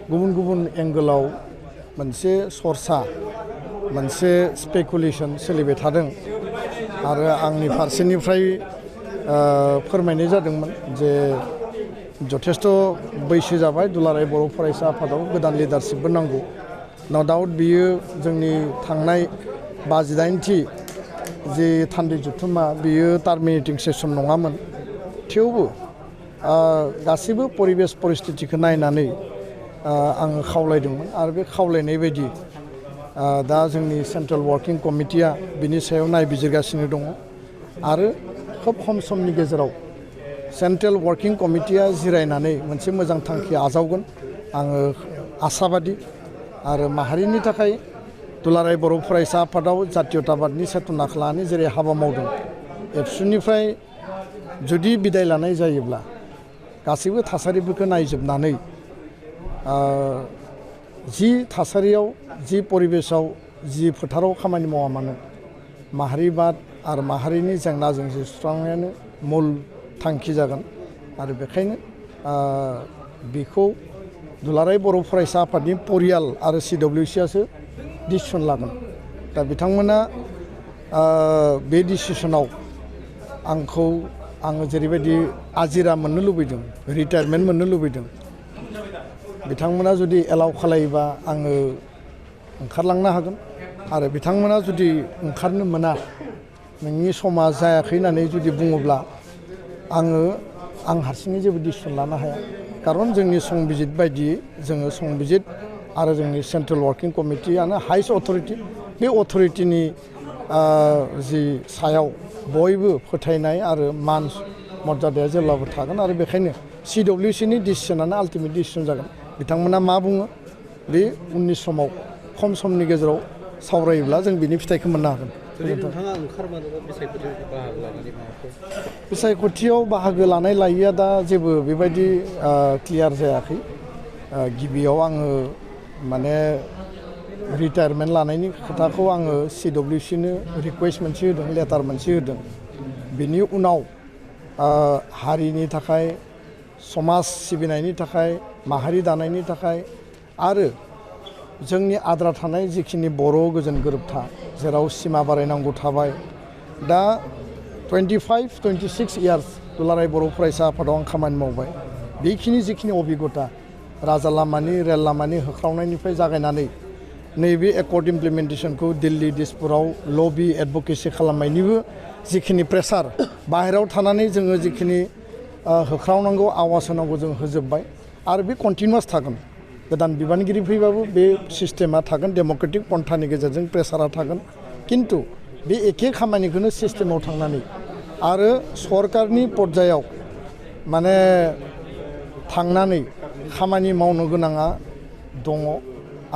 गुबुन गुबुन एंगोलाव मोनसे सरसा मोनसे स्पेकुलेशन सोलिबाय थादों आरो आंनि फारसेनिफ्राय फोरमायनाय जादोंमोन जे जथेस्थ' बैसो जाबाय दुलाराय बर' फरायसा आफादाव गोदान लिडारशिपबो नांगौ नो डाउट बियो जोंनि थांनाय 58थि जे थान्दै जुथुमा बियो टार्मिनेटिं सेसन नङामोन थेवबो गासैबो परिबेस परिस्थितिखौ नायनानै आङो खावलायदोंमोन आरो बे खावलायनाय बायदि दा जोंनि सेन्ट्रेल वार्किं कमिटिया बिनि सायाव नायबिजिरगासिनो दङ आरो खोब खम समनि गेजेराव सेन्ट्रेल वार्किं कमिटिया जिरायनानै मोनसे मोजां थांखि आजावगोन आङो आसाबादि आरो माहारिनि थाखाय दुलाराय बर' फरायसा आफादाव जातीयताबादनि सेतनाखौ लानानै जेरै हाबा मावदों एबसुनिफ्राय जुदि बिदाय लानाय जायोब्ला गासैबो थासारिफोरखौ नायजोबनानै जि थासारियाव जि परिबेसाव जि फोथाराव खामानि मावा मानो माहारिबाद आरो माहारिनि जेंना जेंसि सुस्रांनायानो मुल थांखि जागोन आरो बेखायनो बेखौ दुलाराय बर' फरायसा आफादनि परियाल आरो CWCआसो डिसिसन लागोन दा बिथांमोना बे डिसिसनाव आङो जेरैबायदि आजिरा मोननो लुबैदों रिटायारमेन्ट मोननो लुबैदों बिथांमोना जुदि एलाउ खालायोबा आङो ओंखारलांनो हागोन आरो बिथांमोना जुदि ओंखारनो मोना नोंनि समा जायाखै होननानै जुदि बुङोब्ला आं हारसिङै जेबो डिसिसन लानो हाया खारन जोंनि संबिजित बायदियै जोङो संबिजित आरो जोंनि सेन्ट्रेल वार्किं कमिटियानो हाइस्ट अथरिटि बे अथरिटिनि जि सायाव बयबो फोथायनाय आरो मान मर्यादाया जेब्लाबो थागोन आरो बेखायनो CWCनि डिसिसनानो आल्टिमेट डिसिसन जागोन बिथांमोना मा बुङो बे उननि समाव खम समनि गेजेराव सावरायोब्ला जों बिनि फिथाइखौ मोननो हागोन नोंथाङा ओंखारमानोबा बिसायख'थियाव बाहागो लानाय लायैया दा जेबो बेबायदि क्लियार जायाखै गिबियाव आङो माने रिटायारमेन्ट लानायनि खोथाखौ आङो CWCनो रिकुवेस्ट मोनसे होदों लेटार मोनसे होदों बिनि उनाव हारिनि थाखाय समाज सिबिनायनि थाखाय माहारि दानायनि थाखाय आरो जोंनि आद्रा थानाय जिखिनि बर' गोजोन गोरोबथा जेराव सिमा बारायनांगौ थाबाय दा 25-26 इयार्स दुलाराय बर' फरायसा आफादाव आं खामानि मावबाय बेखिनि जिखिनि अभिगता राजा लामानि रेल लामानि होख्रावनायनिफ्राय जागायनानै नैबे एकर्ड इमप्लिमेन्टेसनखौ दिल्ली दिसपुराव लबि एडभकेसि खालामनायनिबो जिखिनि प्रेसार बाहेरायाव थानानै जोङो जिखिनि होख्रावनांगौ आवाज होनांगौ जों होजोब्बाय आरो बे कन्टिनिउआस थागोन गोदान बिबानगिरि फैबाबो बे सिस्टेमा थागोन डेम'क्रेटिक पन्थानि गेजेरजों प्रेसारा थागोन किन्तु बे एखे खामानिखौनो सिस्टेमाव थांनानै आरो सरकारनि पर्यायाव माने थांनानै खामानि मावनो गोनाङा दङ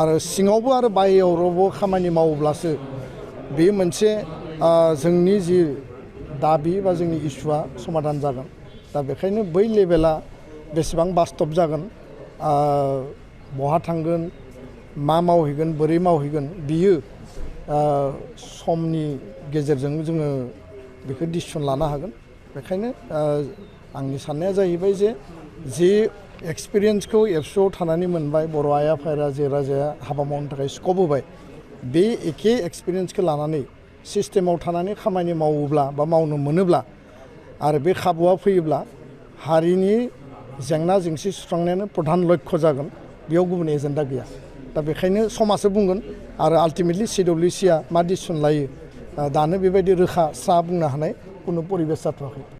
आरो सिङावबो आरो बाहेरायावबो खामानि मावोब्लासो बे मोनसे जोंनि जि दाबि बा जोंनि इस्युआ समाधान जागोन दा बेखायनो बै लेभेला बेसेबां बास्तब जागोन बहा थांगोन मा मावहैगोन बोरै मावहैगोन बियो समनि गेजेरजों जोङो बेखौ डिसिसन लानो हागोन बेखायनो आंनि साननाया जाहैबाय जे एक्सपिरियेन्सखौ एबसुआव थानानै मोनबाय बर' आइ आफा रायजो राजाया हाबा मावनो थाखाय स्कप होबाय बे एखे एक्सपिरियेन्सखौ लानानै सिस्टेमाव थानानै खामानि मावोब्ला बा मावनो मोनोब्ला आरो बे खाबुआ फैयोब्ला हारिनि जेंना जेंसि सुस्रांनायानो प्रधान लक्ष्य जागोन बेयाव गुबुन एजेन्डा गैया दा बेखायनो समाजो बुंगोन आरो आल्टिमेटलि CWCआ मा डिसिसन लायो दानो बेबायदि रोखा स्रा बुंनो हानाय कुनु परिबेस जाथ'वाखै